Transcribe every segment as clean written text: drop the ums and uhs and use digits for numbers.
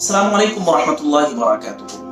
अस्सलाम वालेकुम वरहमतुल्लाहि वबरकातुहू।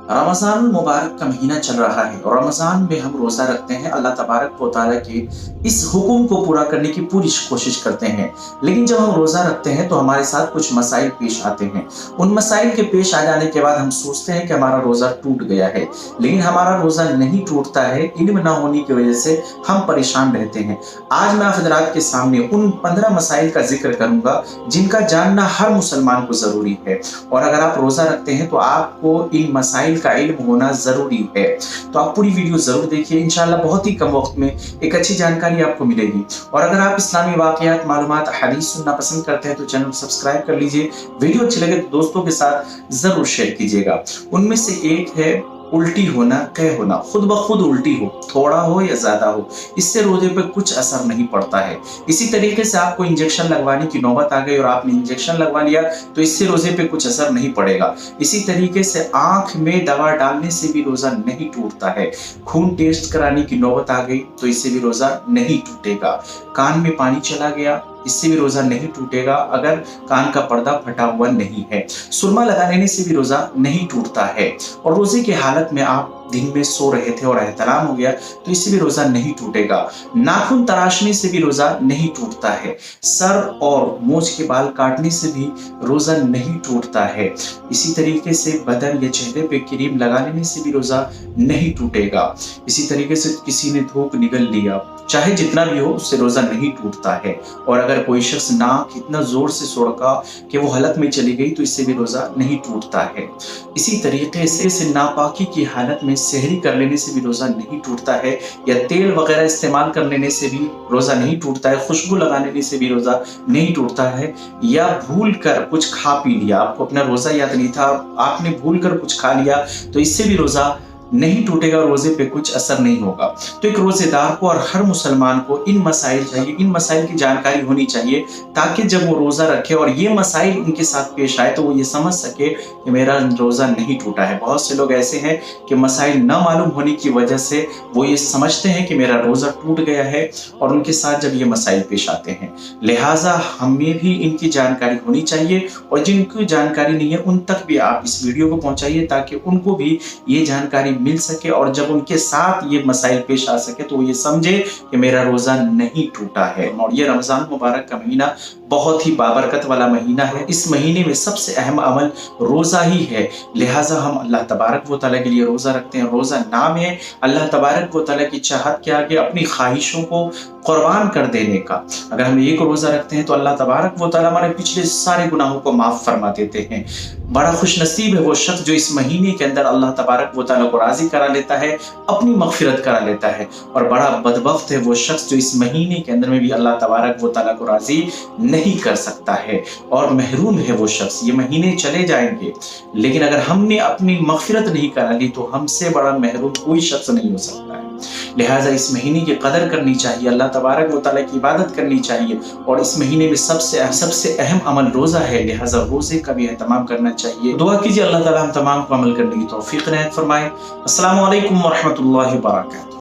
रमज़ान मुबारक का महीना चल रहा है और रमज़ान में हम रोज़ा रखते हैं। अल्लाह तबारक व तआला के इस हुक्म को पूरा करने की पूरी कोशिश करते हैं। लेकिन जब हम रोज़ा रखते हैं तो हमारे साथ कुछ मसाइल पेश आते हैं। उन मसाइल के पेश आ जाने के बाद हम सोचते हैं कि हमारा रोज़ा टूट गया है, लेकिन हमारा रोज़ा नहीं टूटता है। इल्म ना होने की वजह से हम परेशान रहते हैं। आज मैं आप हज़रात के सामने उन 15 मसाइल का जिक्र करूँगा जिनका जानना हर मुसलमान को ज़रूरी है। और अगर आप रोज़ा रखते हैं तो आपको इन मसाइल का इल्म होना जरूरी है। तो आप पूरी वीडियो जरूर देखिए, इंशाल्लाह बहुत ही कम वक्त में एक अच्छी जानकारी आपको मिलेगी। और अगर आप इस्लामी वाक़यात, मालूमात, हदीस सुनना पसंद करते हैं तो चैनल को सब्सक्राइब कर लीजिए। वीडियो अच्छी लगे तो दोस्तों के साथ जरूर शेयर कीजिएगा। उनमें से एक है उल्टी होना, कह होना, खुद ब खुद उल्टी हो, थोड़ा हो या ज्यादा हो, इससे रोजे पे कुछ असर नहीं पड़ता है। इसी तरीके से आपको इंजेक्शन लगवाने की नौबत आ गई और आपने इंजेक्शन लगवा लिया तो इससे रोजे पे कुछ असर नहीं पड़ेगा। इसी तरीके से आंख में दवा डालने से भी रोजा नहीं टूटता है। खून टेस्ट कराने की नौबत आ गई तो इससे भी रोजा नहीं टूटेगा। कान में पानी चला गया, इससे भी रोजा नहीं टूटेगा अगर कान का पर्दा फटा हुआ नहीं है। सुरमा लगा लेने से भी रोजा नहीं टूटता है। और रोजे की हालत में आप दिन में सो रहे थे और एहतलाम हो गया तो इससे भी रोजा नहीं टूटेगा। नाखून तराशने से भी रोजा नहीं टूटता है। सर और मूंछ के बाल काटने से भी रोजा नहीं टूटता है। इसी तरीके से बदन या चेहरे पे क्रीम लगा लेने से भी रोजा नहीं टूटेगा। इसी तरीके से किसी ने थूक निगल लिया, चाहे जितना भी हो, उससे रोजा नहीं टूटता है। और अगर कोई शख्स नाक इतना जोर से सुड़का कि वो हलक में चली गई तो इससे भी रोजा नहीं टूटता है। इसी तरीके से नापाकी की हालत में सहरी कर लेने से भी रोजा नहीं टूटता है, या तेल वगैरह इस्तेमाल कर लेने से भी रोजा नहीं टूटता है, खुशबू लगा लेने से भी रोजा नहीं टूटता है, या भूल कर कुछ खा पी लिया, आपको अपना रोजा याद नहीं था, आपने भूल कर कुछ खा लिया तो इससे भी रोजा नहीं टूटेगा, रोजे पे कुछ असर नहीं होगा। तो एक रोजेदार को और हर मुसलमान को इन मसाइल चाहिए, इन मसाइल की जानकारी होनी चाहिए ताकि जब वो रोजा रखे और ये मसाइल उनके साथ पेश आए तो वो ये समझ सके कि मेरा रोजा नहीं टूटा है। बहुत से लोग ऐसे हैं कि मसाइल न मालूम होने की वजह से वो ये समझते हैं कि मेरा रोजा टूट गया है और उनके साथ जब ये मसाइल पेश आते हैं, लिहाजा हमें भी इनकी जानकारी होनी चाहिए। और जिनको जानकारी नहीं है उन तक भी आप इस वीडियो को पहुंचाइए ताकि उनको भी ये जानकारी मिल सके और जब उनके साथ ये मसाइल पेश आ सके तो ये समझे कि मेरा रोजा नहीं टूटा है। और ये रमजान मुबारक का महीना बहुत ही बाबरकत वाला महीना है। इस महीने में सबसे अहम अमल रोजा ही है। लिहाजा हम अल्लाह तबारक व तआला के लिए रोजा रखते हैं। रोजा नाम है अल्लाह तबारक व तआला की चाहत के आगे अपनी ख्वाहिशों को कुर्बान कर देने का। अगर हम एक रोजा रखते हैं तो अल्लाह तबारक व तआला हमारे पिछले सारे गुनाहों को माफ फरमा देते हैं। बड़ा खुश नसीब है वो शख्स जो इस महीने के अंदर अल्लाह तबारक व तआला को राजी करा लेता है, अपनी मगफिरत करा लेता है। और बड़ा बदबख्त है वो शख्स जो इस महीने के अंदर में भी अल्लाह तबारक व तआला को राजी नहीं कर सकता है। और महरूम है वो शख्स। ये महीने चले जाएंगे लेकिन अगर हमने अपनी मगफिरत नहीं करा ली तो हमसे बड़ा महरूम कोई शख्स नहीं हो सकता है। लिहाजा इस महीने की कदर करनी चाहिए, अल्लाह तबारक व तआला की इबादत करनी चाहिए। और इस महीने में सबसे अहम अमल रोजा है। लिहाजा रोजे का भी एहतमाम करना चाहिए। दुआ कीजिए अल्लाह ताला हम तमाम को अमल करने की तौफीक इनायत फरमाए। अस्सलामु अलैकुम वरहमतुल्लाहि वबरकातुहू।